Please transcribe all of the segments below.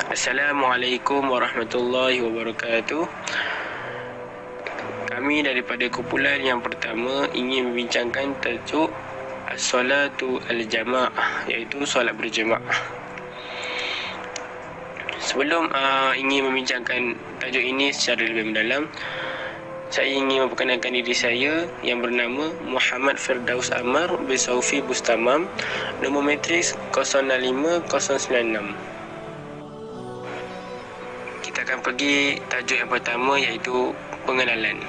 Assalamualaikum warahmatullahi wabarakatuh. Kami daripada kumpulan yang pertama ingin membincangkan tajuk as-salatu al-jamaah, iaitu solat berjemaah. Sebelum ingin membincangkan tajuk ini secara lebih mendalam, saya ingin memperkenalkan diri saya yang bernama Muhammad Firdaus Amar bin Saufi Bustamam, nombor matriks 065096. Kita akan pergi tajuk yang pertama, iaitu pengenalan.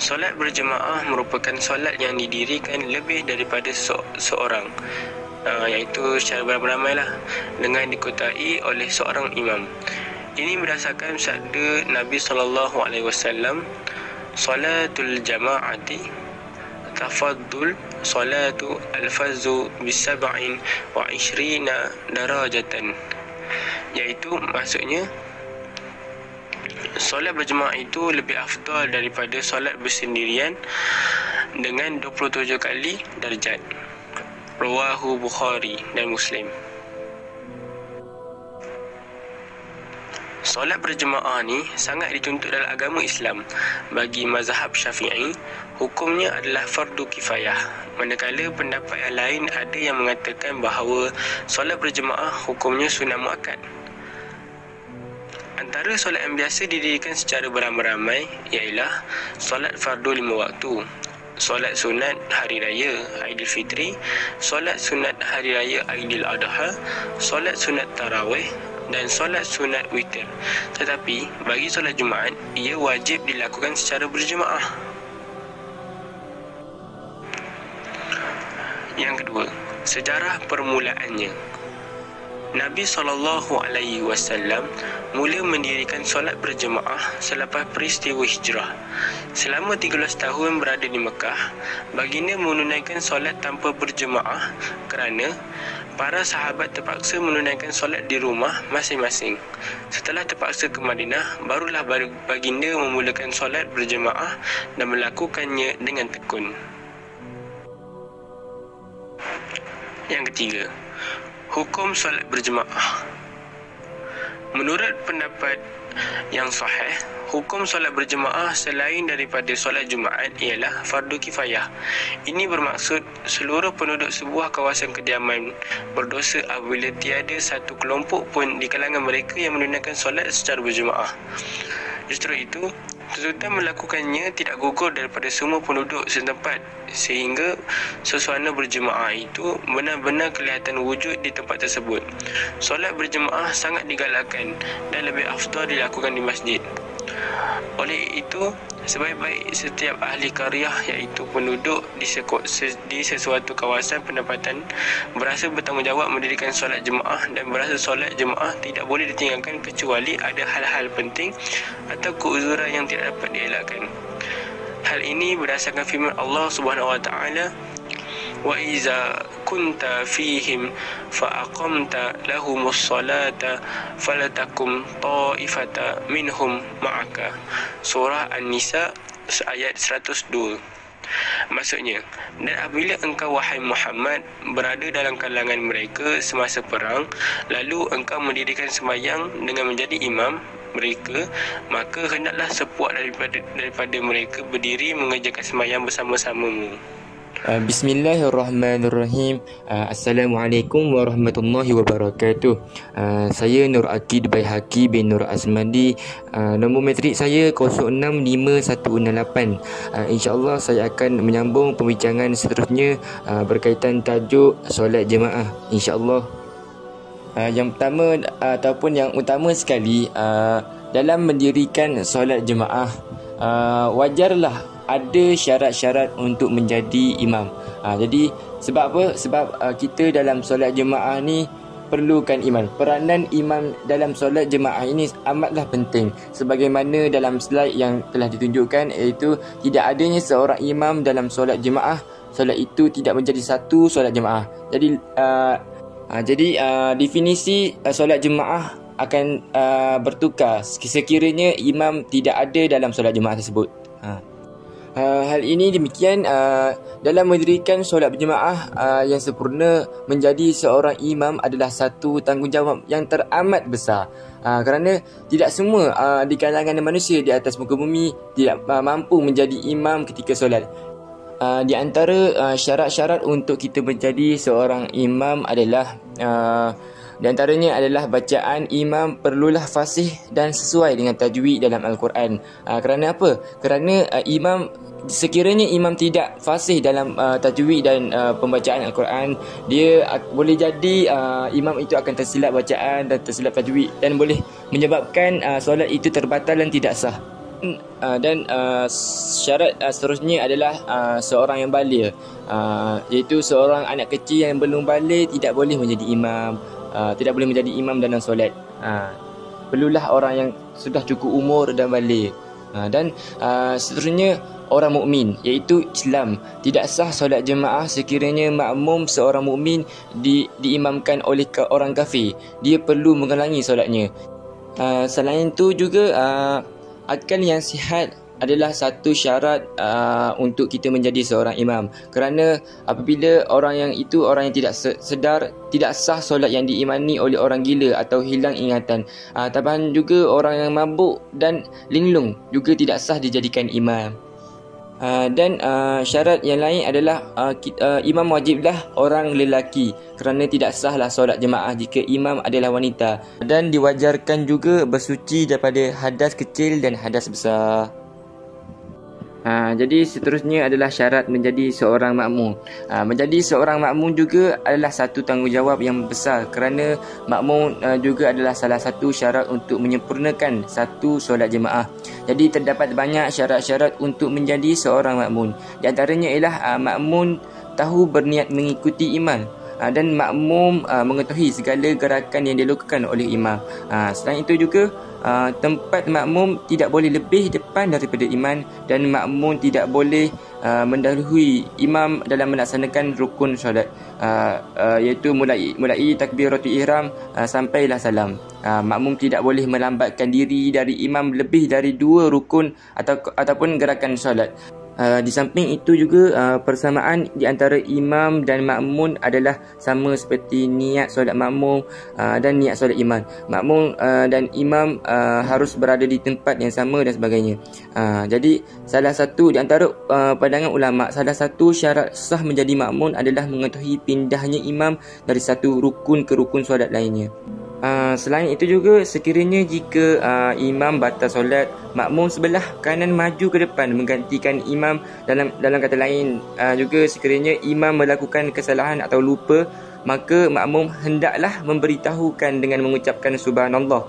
Solat berjemaah merupakan solat yang didirikan lebih daripada seorang, iaitu secara beramai-ramai dengan dikutai oleh seorang imam. Ini berdasarkan sabda Nabi SAW, Salatul jama'ati tafaddul salatu al-fazu bisab'in wa ishrina darajatan, iaitu maksudnya solat berjemaah itu lebih afdal daripada solat bersendirian dengan 27 kali darjat. Rawahu Bukhari dan Muslim. Solat berjemaah ni sangat dituntut dalam agama Islam. Bagi mazhab Syafi'i, hukumnya adalah fardu kifayah, manakala pendapat yang lain ada yang mengatakan bahawa solat berjemaah hukumnya sunnah muakkad. Antara solat yang biasa didirikan secara beramai-ramai ialah solat fardu 5 waktu, solat sunat hari raya Aidilfitri, solat sunat hari raya Aidiladha, solat sunat tarawih dan solat sunat witir. Tetapi bagi solat Jumaat, ia wajib dilakukan secara berjemaah. Yang kedua, sejarah permulaannya. Nabi SAW mula mendirikan solat berjemaah selepas peristiwa hijrah. Selama 13 tahun berada di Mekah, baginda menunaikan solat tanpa berjemaah kerana para sahabat terpaksa menunaikan solat di rumah masing-masing. Setelah terpaksa ke Madinah, barulah baginda memulakan solat berjemaah dan melakukannya dengan tekun. Yang ketiga, hukum solat berjemaah. Menurut pendapat yang sahih, hukum solat berjemaah selain daripada solat Jumaat ialah fardu kifayah. Ini bermaksud seluruh penduduk sebuah kawasan kediaman berdosa apabila tiada satu kelompok pun di kalangan mereka yang menunaikan solat secara berjemaah. Justru itu, tuntutan melakukannya tidak gugur daripada semua penduduk setempat, sehingga suasana berjemaah itu benar-benar kelihatan wujud di tempat tersebut. Solat berjemaah sangat digalakkan dan lebih afdal dilakukan di masjid. Oleh itu, sebaik-baik setiap ahli qaryah, iaitu penduduk di sesuatu kawasan pendapatan, berasa bertanggungjawab mendirikan solat jemaah dan berasa solat jemaah tidak boleh ditinggalkan kecuali ada hal-hal penting atau keuzuran yang tidak dapat dielakkan. Hal ini berdasarkan firman Allah Subhanahu wa taala, wa iza kunta fihim fa aqamta lahumus salata falatakum ta'ifata minhum ma'aka. Surah An-Nisa ayat 102. Maksudnya, dan apabila engkau wahai Muhammad berada dalam kalangan mereka semasa perang, lalu engkau mendirikan sembahyang dengan menjadi imam mereka, maka hendaklah sepuak daripada mereka berdiri mengerjakan sembahyang bersama-samamu. Bismillahirrahmanirrahim. Assalamualaikum warahmatullahi wabarakatuh. Saya Nur Akid Baihaqi bin Nur Asmadi. Nombor matrik saya 065168. InsyaAllah saya akan menyambung pembincangan seterusnya berkaitan tajuk solat jemaah, insyaAllah. Yang pertama ataupun yang utama sekali, dalam mendirikan solat jemaah, wajarlah ada syarat-syarat untuk menjadi imam. Jadi sebab apa? Sebab kita dalam solat jemaah ni perlukan imam. Peranan imam dalam solat jemaah ini amatlah penting. Sebagaimana dalam slide yang telah ditunjukkan, iaitu tidak adanya seorang imam dalam solat jemaah, solat itu tidak menjadi satu solat jemaah. Jadi definisi solat jemaah akan bertukar sekiranya imam tidak ada dalam solat jemaah tersebut. Hal ini demikian dalam mendirikan solat berjemaah yang sempurna, menjadi seorang imam adalah satu tanggungjawab yang teramat besar. Kerana tidak semua di kalangan manusia di atas muka bumi tidak mampu menjadi imam ketika solat. Di antara syarat-syarat untuk kita menjadi seorang imam adalah di antaranya adalah bacaan imam perlulah fasih dan sesuai dengan tajwid dalam Al-Quran. Kerana apa? Kerana sekiranya imam tidak fasih dalam tajwid dan pembacaan Al-Quran, dia boleh jadi imam itu akan tersilap bacaan dan tersilap tajwid, dan boleh menyebabkan solat itu terbatal dan tidak sah. Dan syarat seterusnya adalah seorang yang baligh, iaitu seorang anak kecil yang belum baligh tidak boleh menjadi imam, tidak boleh menjadi imam dalam solat. Perlulah orang yang sudah cukup umur dan baligh. Dan seterusnya orang mukmin, iaitu Islam. Tidak sah solat jemaah sekiranya makmum seorang mukmin diimamkan oleh orang kafir. Dia perlu mengulangi solatnya. Selain itu juga akal yang sihat adalah satu syarat untuk kita menjadi seorang imam. Kerana apabila orang yang tidak sedar, tidak sah solat yang diimani oleh orang gila atau hilang ingatan. Tambahan juga orang yang mabuk dan linglung juga tidak sah dijadikan imam. Dan syarat yang lain adalah imam wajiblah orang lelaki, kerana tidak sahlah solat jemaah jika imam adalah wanita. Dan diwajarkan juga bersuci daripada hadas kecil dan hadas besar. Jadi seterusnya adalah syarat menjadi seorang makmum. Menjadi seorang makmum juga adalah satu tanggungjawab yang besar, kerana makmum juga adalah salah satu syarat untuk menyempurnakan satu solat jemaah. Jadi terdapat banyak syarat-syarat untuk menjadi seorang makmum. Di antaranya ialah makmum tahu berniat mengikuti imam, dan makmum mengetahui segala gerakan yang dilakukan oleh imam. Selain itu juga tempat makmum tidak boleh lebih depan daripada imam, dan makmum tidak boleh mendahului imam dalam melaksanakan rukun solat, iaitu mulai takbiratul ihram sampailah salam. Makmum tidak boleh melambatkan diri dari imam lebih dari 2 rukun ataupun gerakan solat. Di samping itu juga persamaan di antara imam dan makmum adalah sama seperti niat solat makmum dan niat solat imam. Makmum dan imam harus berada di tempat yang sama dan sebagainya. Jadi salah satu di antara pandangan ulama, salah satu syarat sah menjadi makmum adalah mengetahui pindahnya imam dari satu rukun ke rukun solat lainnya. Selain itu juga, sekiranya jika imam batal solat, makmum sebelah kanan maju ke depan menggantikan imam. Dalam kata lain juga, sekiranya imam melakukan kesalahan atau lupa, maka makmum hendaklah memberitahukan dengan mengucapkan subhanallah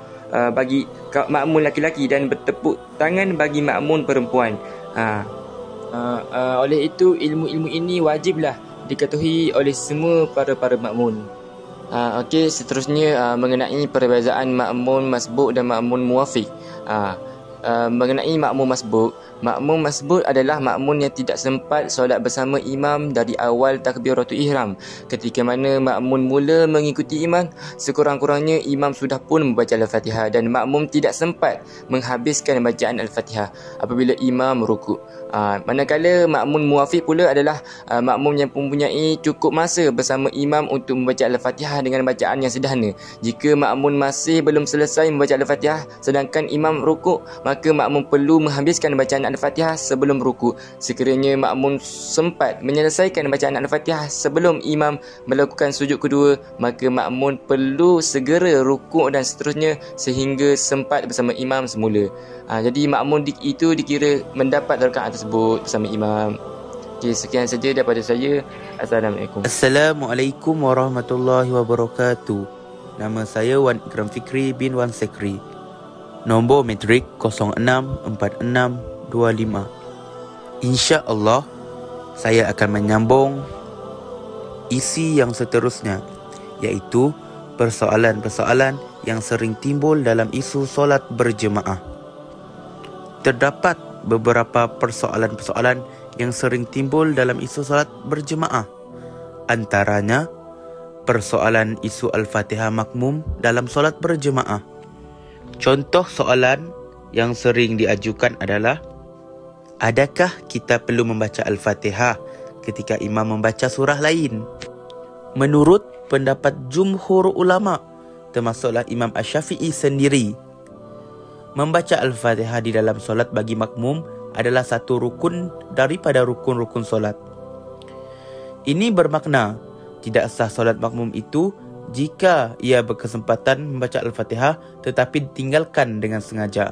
bagi makmum laki-laki dan bertepuk tangan bagi makmum perempuan. Oleh itu, ilmu-ilmu ini wajiblah diketahui oleh semua para makmum. Okey, seterusnya mengenai perbezaan makmum masbuk dan makmum muwafiq. Mengenai makmum masbuk adalah makmum yang tidak sempat solat bersama imam dari awal takbiratul ihram. Ketika mana makmum mula mengikuti imam, sekurang-kurangnya imam sudah pun membaca Al-Fatihah, dan makmum tidak sempat menghabiskan bacaan Al-Fatihah apabila imam rukuk. Manakala makmum muwafiq pula adalah makmum yang mempunyai cukup masa bersama imam untuk membaca Al-Fatihah dengan bacaan yang sederhana. Jika makmum masih belum selesai membaca Al-Fatihah sedangkan imam rukuk, maka makmum perlu menghabiskan bacaan Al-Fatihah sebelum rukuk. Sekiranya makmum sempat menyelesaikan bacaan Al-Fatihah sebelum imam melakukan sujud kedua, maka makmum perlu segera rukuk dan seterusnya sehingga sempat bersama imam semula. Jadi makmum itu dikira mendapat rakaat tersebut bersama imam. Okay, sekian saja daripada saya. Assalamualaikum. Assalamualaikum warahmatullahi wabarakatuh. Nama saya Wan Ikram Fikri bin Wan Sekri. Nombor metrik 064625. InsyaAllah saya akan menyambung isi yang seterusnya, iaitu persoalan-persoalan yang sering timbul dalam isu solat berjemaah. Terdapat beberapa persoalan-persoalan yang sering timbul dalam isu solat berjemaah. Antaranya, persoalan isu Al-Fatihah makmum dalam solat berjemaah. Contoh soalan yang sering diajukan adalah, Adakah kita perlu membaca Al-Fatihah ketika imam membaca surah lain? Menurut pendapat jumhur ulama, termasuklah Imam Asy-Syafi'i sendiri, membaca Al-Fatihah di dalam solat bagi makmum adalah satu rukun daripada rukun-rukun solat. Ini bermakna tidak sah solat makmum itu jika ia berkesempatan membaca Al-Fatihah tetapi ditinggalkan dengan sengaja.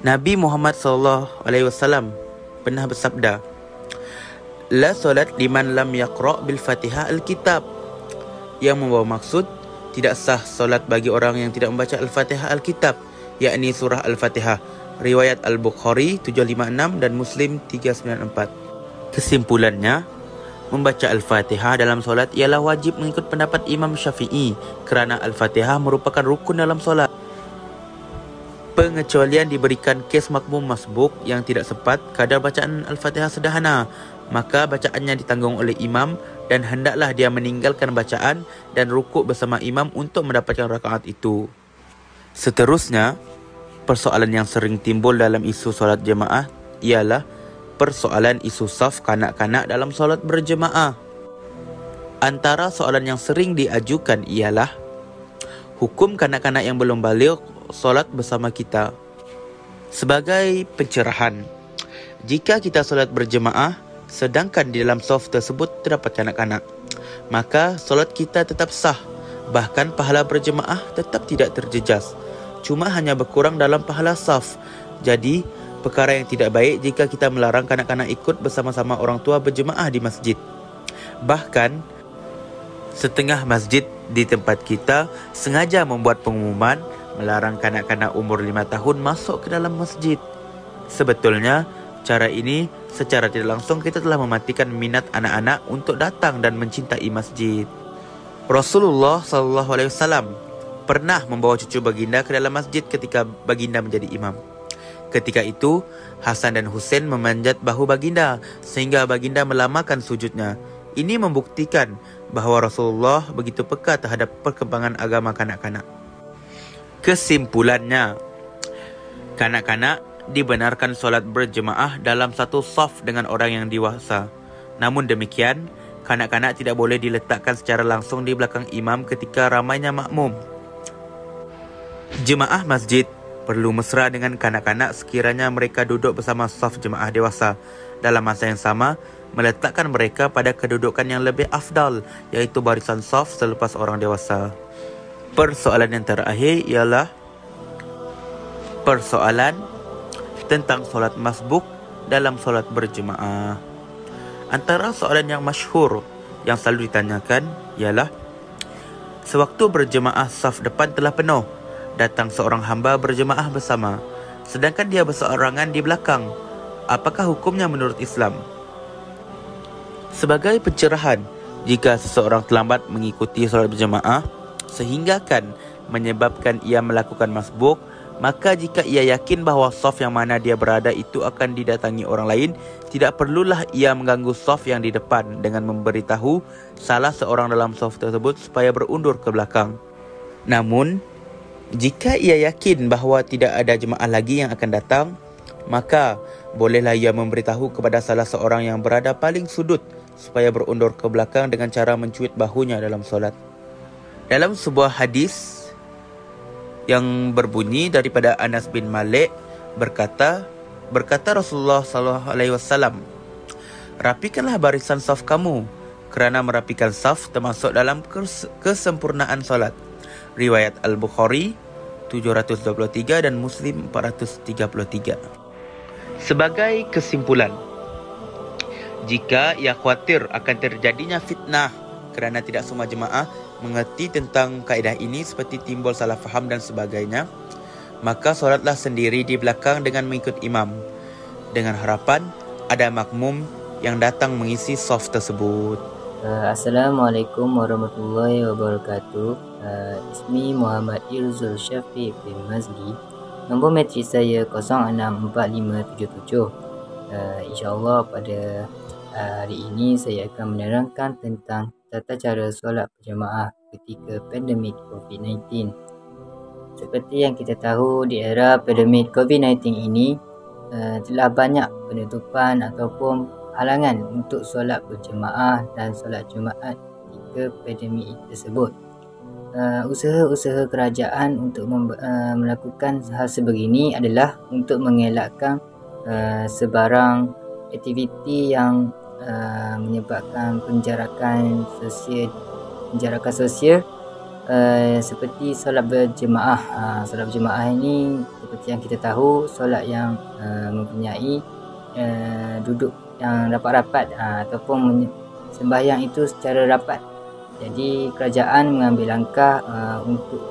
Nabi Muhammad SAW pernah bersabda, "La solat liman lam yaqra' bil Fatihah al-kitab." Yang membawa maksud tidak sah solat bagi orang yang tidak membaca Al-Fatihah al-kitab, yakni surah Al-Fatihah. Riwayat Al-Bukhari 756 dan Muslim 394. Kesimpulannya, membaca Al-Fatihah dalam solat ialah wajib mengikut pendapat Imam Syafi'i kerana Al-Fatihah merupakan rukun dalam solat. Pengecualian diberikan kes makmum masbuk yang tidak sempat kadar bacaan Al-Fatihah sederhana, maka bacaannya ditanggung oleh imam dan hendaklah dia meninggalkan bacaan dan rukuk bersama imam untuk mendapatkan rakaat itu. Seterusnya, persoalan yang sering timbul dalam isu solat jemaah ialah persoalan isu saf kanak-kanak dalam solat berjemaah. Antara soalan yang sering diajukan ialah hukum kanak-kanak yang belum baligh solat bersama kita. Sebagai pencerahan, jika kita solat berjemaah sedangkan di dalam saf tersebut terdapat kanak-kanak, maka solat kita tetap sah, bahkan pahala berjemaah tetap tidak terjejas, cuma hanya berkurang dalam pahala saf. Jadi, perkara yang tidak baik jika kita melarang kanak-kanak ikut bersama-sama orang tua berjemaah di masjid. Bahkan, setengah masjid di tempat kita sengaja membuat pengumuman melarang kanak-kanak umur 5 tahun masuk ke dalam masjid. Sebetulnya, cara ini secara tidak langsung kita telah mematikan minat anak-anak untuk datang dan mencintai masjid. Rasulullah SAW pernah membawa cucu baginda ke dalam masjid ketika baginda menjadi imam. Ketika itu, Hasan dan Husain memanjat bahu baginda sehingga baginda melamakan sujudnya. Ini membuktikan bahawa Rasulullah begitu peka terhadap perkembangan agama kanak-kanak. Kesimpulannya, kanak-kanak dibenarkan solat berjemaah dalam satu saf dengan orang yang dewasa. Namun demikian, kanak-kanak tidak boleh diletakkan secara langsung di belakang imam ketika ramainya makmum. Jemaah masjid perlu mesra dengan kanak-kanak sekiranya mereka duduk bersama saf jemaah dewasa. Dalam masa yang sama, meletakkan mereka pada kedudukan yang lebih afdal, iaitu barisan saf selepas orang dewasa. Persoalan yang terakhir ialah persoalan tentang solat masbuk dalam solat berjemaah. Antara soalan yang masyhur yang selalu ditanyakan ialah, sewaktu berjemaah saf depan telah penuh, datang seorang hamba berjemaah bersama, sedangkan dia berseorangan di belakang. Apakah hukumnya menurut Islam? Sebagai pencerahan, jika seseorang terlambat mengikuti solat berjemaah sehingga kan menyebabkan ia melakukan masbuk, maka jika ia yakin bahawa saf yang mana dia berada itu akan didatangi orang lain, tidak perlulah ia mengganggu saf yang di depan dengan memberitahu salah seorang dalam saf tersebut supaya berundur ke belakang. Namun, jika ia yakin bahawa tidak ada jemaah lagi yang akan datang, maka bolehlah ia memberitahu kepada salah seorang yang berada paling sudut supaya berundur ke belakang dengan cara mencuit bahunya dalam solat. Dalam sebuah hadis yang berbunyi daripada Anas bin Malik berkata Rasulullah SAW, "Rapikanlah barisan saf kamu, kerana merapikan saf termasuk dalam kesempurnaan solat." Riwayat Al-Bukhari 723 dan Muslim 433. Sebagai kesimpulan, jika ia khawatir akan terjadinya fitnah kerana tidak semua jemaah mengerti tentang kaedah ini seperti timbul salah faham dan sebagainya, maka solatlah sendiri di belakang dengan mengikut imam, dengan harapan ada makmum yang datang mengisi saf tersebut. Assalamualaikum warahmatullahi wabarakatuh. Ismi Muhammad Irzul Syafiq bin Mazli. Nombor matrik saya 064577. InsyaAllah pada hari ini saya akan menerangkan tentang tata cara solat berjemaah ketika pandemik COVID-19. Seperti yang kita tahu, di era pandemik COVID-19 ini, telah banyak penutupan ataupun halangan untuk solat berjemaah dan solat Jumaat ketika pandemik tersebut. Usaha-usaha kerajaan untuk melakukan hal sebegini adalah untuk mengelakkan sebarang aktiviti yang menyebabkan penjarakan sosial seperti solat berjemaah. Solat berjemaah ini seperti yang kita tahu, solat yang mempunyai duduk yang rapat-rapat ataupun sembahyang itu secara rapat. Jadi kerajaan mengambil langkah untuk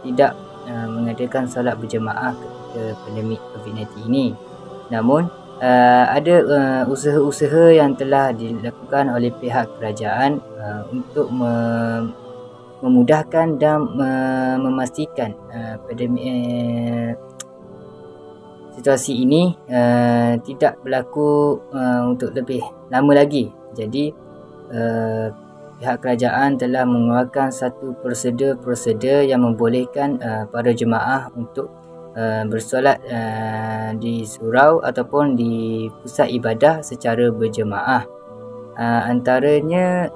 tidak mengadakan solat berjemaah ketika pandemik COVID-19 ini. Namun ada usaha-usaha yang telah dilakukan oleh pihak kerajaan untuk memudahkan dan memastikan situasi ini tidak berlaku untuk lebih lama lagi. Jadi pihak kerajaan telah mengeluarkan satu prosedur yang membolehkan para jemaah untuk bersolat di surau ataupun di pusat ibadah secara berjemaah. Antaranya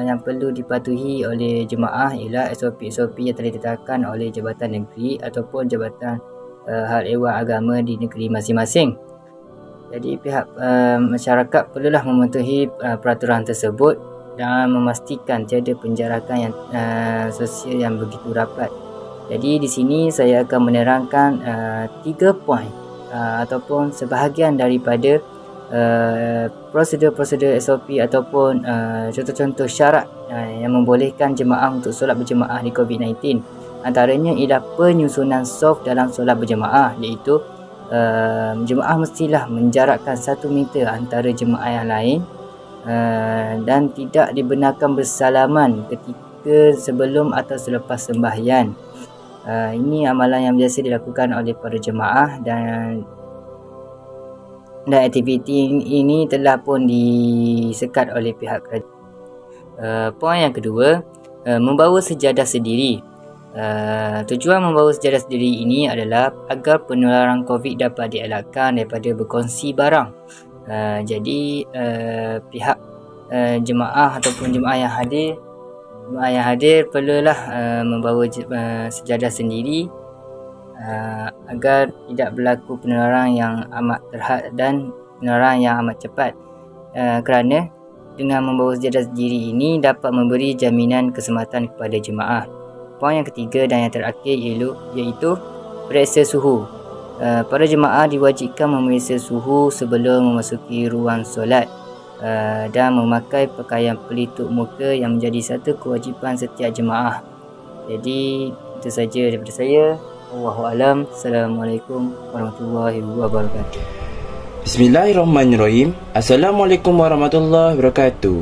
yang perlu dipatuhi oleh jemaah ialah SOP-SOP yang telah ditetapkan oleh Jabatan Negeri ataupun Jabatan Hal Ehwal Agama di negeri masing-masing. Jadi pihak masyarakat perlulah mematuhi peraturan tersebut dan memastikan tiada penjarakan yang sosial yang begitu rapat. Jadi di sini saya akan menerangkan 3 poin ataupun sebahagian daripada prosedur-prosedur SOP ataupun contoh-contoh syarat yang membolehkan jemaah untuk solat berjemaah di COVID-19. Antaranya ialah penyusunan saf dalam solat berjemaah, iaitu jemaah mestilah menjarakkan 1 meter antara jemaah yang lain dan tidak dibenarkan bersalaman ketika sebelum atau selepas sembahyang. Ini amalan yang biasa dilakukan oleh para jemaah dan aktiviti ini telah pun disekat oleh pihak kerajaan. Poin yang kedua, membawa sejadah sendiri. Tujuan membawa sejadah sendiri ini adalah agar penularan COVID dapat dielakkan daripada berkongsi barang. Jadi pihak jemaah ataupun jemaah yang hadir perlulah membawa sejadah sendiri agar tidak berlaku penularan yang amat terhad dan penularan yang amat cepat. Kerana dengan membawa sejadah sendiri ini dapat memberi jaminan keselamatan kepada jemaah. Poin yang ketiga dan yang terakhir iaitu periksa suhu. Para jemaah diwajibkan memeriksa suhu sebelum memasuki ruang solat dan memakai pakaian pelitup muka yang menjadi satu kewajipan setiap jemaah. Jadi itu saja daripada saya. Wallahualam. Assalamualaikum warahmatullahi wabarakatuh. Bismillahirrahmanirrahim. Assalamualaikum warahmatullahi wabarakatuh.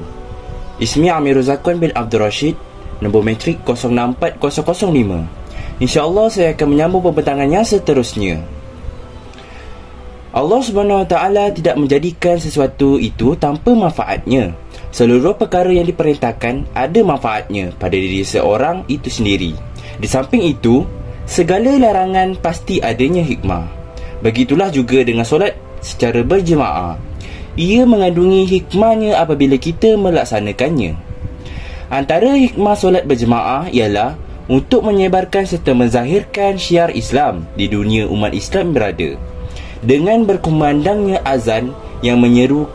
Ismi Amirul Zakwan bin Abdul Rashid, nombor metrik 064005. InsyaAllah saya akan menyambung pembentangan yang seterusnya. Allah Subhanahu Wa Taala tidak menjadikan sesuatu itu tanpa manfaatnya. Seluruh perkara yang diperintahkan ada manfaatnya pada diri seorang itu sendiri. Di samping itu, segala larangan pasti adanya hikmah. Begitulah juga dengan solat secara berjemaah. Ia mengandungi hikmahnya apabila kita melaksanakannya. Antara hikmah solat berjemaah ialah untuk menyebarkan serta menzahirkan syiar Islam di dunia umat Islam berada. Dengan berkumandangnya azan yang menyeru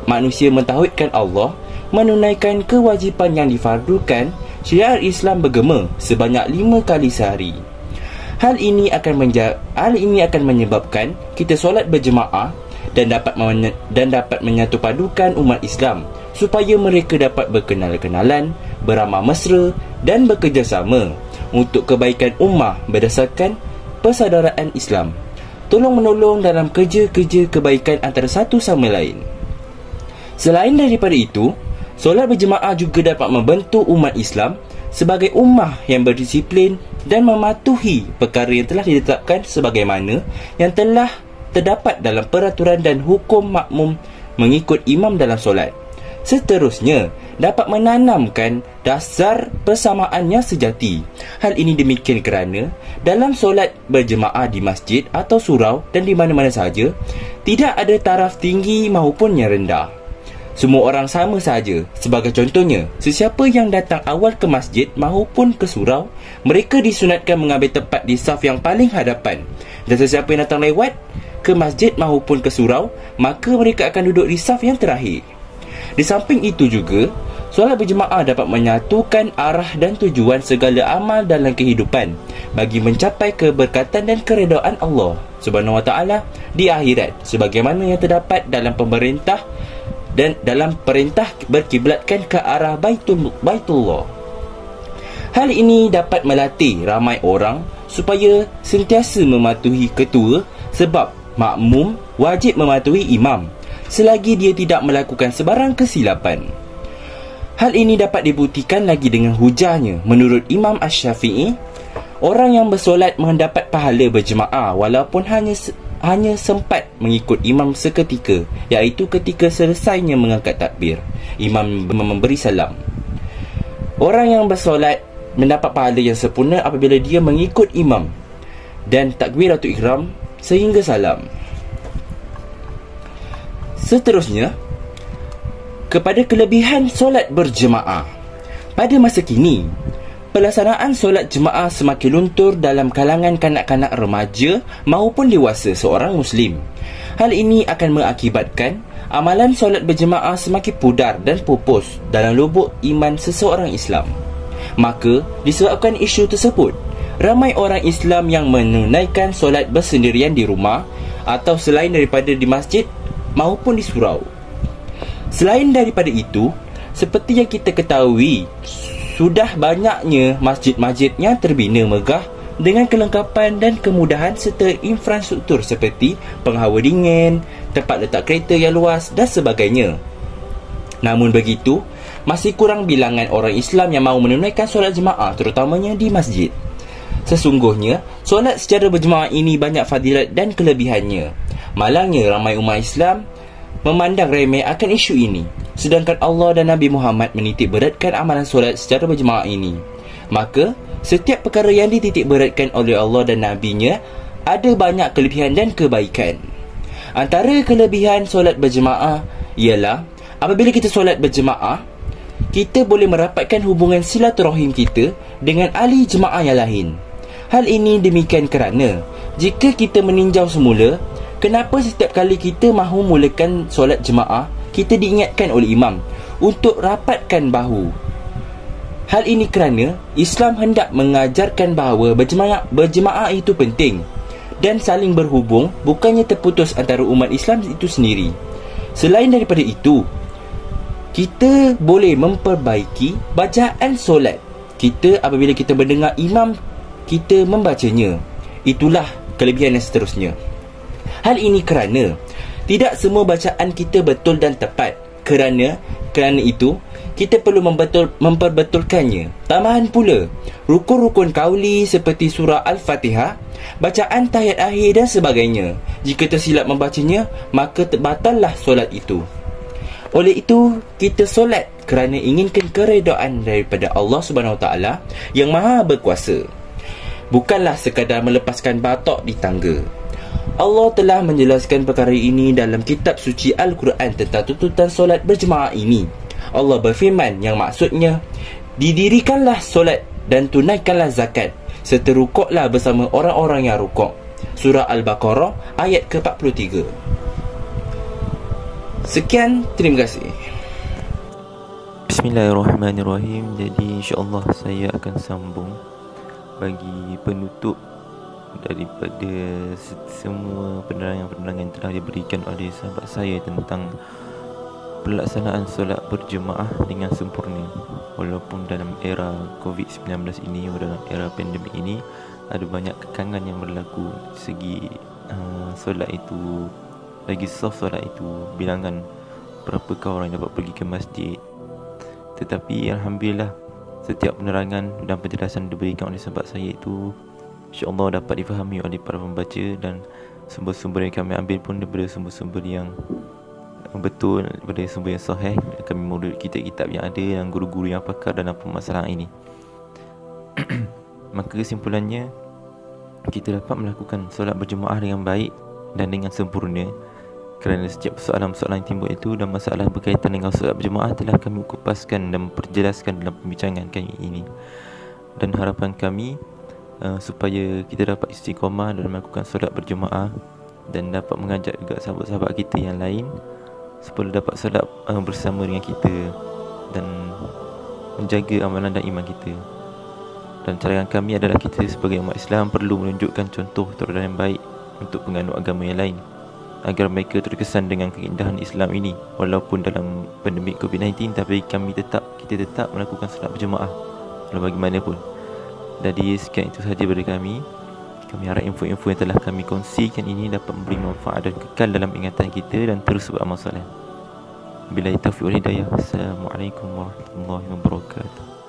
manusia mentauhidkan Allah, menunaikan kewajipan yang difardukan, syiar Islam bergema sebanyak 5 kali sehari. Hal ini akan menyebabkan kita solat berjemaah dan dapat menyatu padukan umat Islam supaya mereka dapat berkenal-kenalan, beramah mesra dan bekerjasama untuk kebaikan ummah berdasarkan persaudaraan Islam, tolong-menolong dalam kerja-kerja kebaikan antara satu sama lain. Selain daripada itu, solat berjemaah juga dapat membentuk umat Islam sebagai ummah yang berdisiplin dan mematuhi perkara yang telah ditetapkan sebagaimana yang telah terdapat dalam peraturan dan hukum makmum mengikut imam dalam solat. Seterusnya, dapat menanamkan dasar persamaannya sejati. Hal ini demikian kerana dalam solat berjemaah di masjid atau surau dan di mana-mana sahaja, tidak ada taraf tinggi maupun yang rendah. Semua orang sama sahaja. Sebagai contohnya, sesiapa yang datang awal ke masjid maupun ke surau, mereka disunatkan mengambil tempat di saf yang paling hadapan. Dan sesiapa yang datang lewat ke masjid maupun ke surau, maka mereka akan duduk di saf yang terakhir. Di samping itu juga, solat berjemaah dapat menyatukan arah dan tujuan segala amal dalam kehidupan bagi mencapai keberkatan dan keredaan Allah Subhanahu Wa Taala di akhirat, sebagaimana yang terdapat dalam pemerintah dan dalam perintah berkiblatkan ke arah Baitullah. Hal ini dapat melatih ramai orang supaya sentiasa mematuhi ketua, sebab makmum wajib mematuhi imam selagi dia tidak melakukan sebarang kesilapan. Hal ini dapat dibuktikan lagi dengan hujahnya. Menurut Imam Asy-Syafi'i, orang yang bersolat mendapat pahala berjemaah walaupun hanya sempat mengikut imam seketika, iaitu ketika selesainya mengangkat takbir, imam memberi salam. Orang yang bersolat mendapat pahala yang sempurna apabila dia mengikut imam dan takbiratul ihram sehingga salam. Seterusnya, kepada kelebihan solat berjemaah. Pada masa kini, pelaksanaan solat jemaah semakin luntur dalam kalangan kanak-kanak remaja maupun dewasa seorang Muslim. Hal ini akan mengakibatkan amalan solat berjemaah semakin pudar dan pupus dalam lubuk iman seseorang Islam. Maka, disebabkan isu tersebut, ramai orang Islam yang menunaikan solat bersendirian di rumah atau selain daripada di masjid maupun di surau. Selain daripada itu, seperti yang kita ketahui, sudah banyaknya masjid-masjid yang terbina megah dengan kelengkapan dan kemudahan serta infrastruktur seperti penghawa dingin, tempat letak kereta yang luas dan sebagainya. Namun begitu, masih kurang bilangan orang Islam yang mahu menunaikan solat jemaah, terutamanya di masjid. Sesungguhnya, solat secara berjemaah ini banyak fadilat dan kelebihannya. Malangnya ramai umat Islam memandang remeh akan isu ini, sedangkan Allah dan Nabi Muhammad menitik beratkan amalan solat secara berjemaah ini. Maka, setiap perkara yang dititik beratkan oleh Allah dan Nabi-Nya ada banyak kelebihan dan kebaikan. Antara kelebihan solat berjemaah ialah apabila kita solat berjemaah, kita boleh merapatkan hubungan silaturahim kita dengan ahli jemaah yang lain. Hal ini demikian kerana jika kita meninjau semula, kenapa setiap kali kita mahu mulakan solat jemaah, kita diingatkan oleh imam untuk rapatkan bahu. Hal ini kerana Islam hendak mengajarkan bahawa berjemaah itu penting dan saling berhubung, bukannya terputus antara umat Islam itu sendiri. Selain daripada itu, kita boleh memperbaiki bacaan solat kita apabila kita mendengar imam kita membacanya. Itulah kelebihan yang seterusnya. Hal ini kerana tidak semua bacaan kita betul dan tepat. Kerana itu, kita perlu memperbetulkannya. Tambahan pula, rukun-rukun kauli seperti surah Al-Fatihah, bacaan tahiyat akhir dan sebagainya. Jika tersilap membacanya, maka terbatallah solat itu. Oleh itu, kita solat kerana inginkan keredaan daripada Allah Subhanahu Wa Taala yang Maha Berkuasa. Bukanlah sekadar melepaskan batok di tangga. Allah telah menjelaskan perkara ini dalam kitab suci Al-Quran tentang tuntutan solat berjemaah ini. Allah berfirman yang maksudnya, didirikanlah solat dan tunaikanlah zakat, serta rukuklah bersama orang-orang yang rukuk. Surah Al-Baqarah ayat ke-43. Sekian, terima kasih. Bismillahirrahmanirrahim. Jadi insya-Allah saya akan sambung bagi penutup daripada semua penerangan-penerangan yang telah diberikan oleh sahabat saya tentang pelaksanaan solat berjemaah dengan sempurna. Walaupun dalam era COVID-19 ini, dalam era pandemik ini, ada banyak kekangan yang berlaku segi solat itu, lagi soft solat itu, bilangan berapakah orang yang dapat pergi ke masjid. Tetapi Alhamdulillah, setiap penerangan dan penjelasan diberikan oleh sahabat saya itu insya-Allah dapat difahami oleh para pembaca, dan sumber-sumber yang kami ambil pun daripada sumber-sumber yang betul daripada sumber yang sahih. Kami merut kitab-kitab yang ada, yang guru-guru yang pakar dalam permasalahan ini. Maka kesimpulannya, kita dapat melakukan solat berjemaah dengan baik dan dengan sempurna, kerana setiap soalan-soalan yang timbul itu dan masalah berkaitan dengan solat berjemaah telah kami kupaskan dan memperjelaskan dalam pembincangan kami ini. Dan harapan kami supaya kita dapat istiqamah dalam melakukan solat berjemaah dan dapat mengajak juga sahabat-sahabat kita yang lain supaya dapat solat bersama dengan kita dan menjaga amalan dan iman kita. Dan carangan kami adalah kita sebagai umat Islam perlu menunjukkan contoh teladan yang baik untuk penganut agama yang lain, agar mereka terkesan dengan keindahan Islam ini. Walaupun dalam pandemik COVID-19, tapi kita tetap melakukan solat berjemaah walau bagaimanapun. Jadi sekian itu sahaja dari kami. Kami harap info-info yang telah kami kongsikan ini dapat memberi manfaat dan kekal dalam ingatan kita dan terus beramal soleh. Billahi taufiq wal hidayah. Assalamualaikum warahmatullahi wabarakatuh.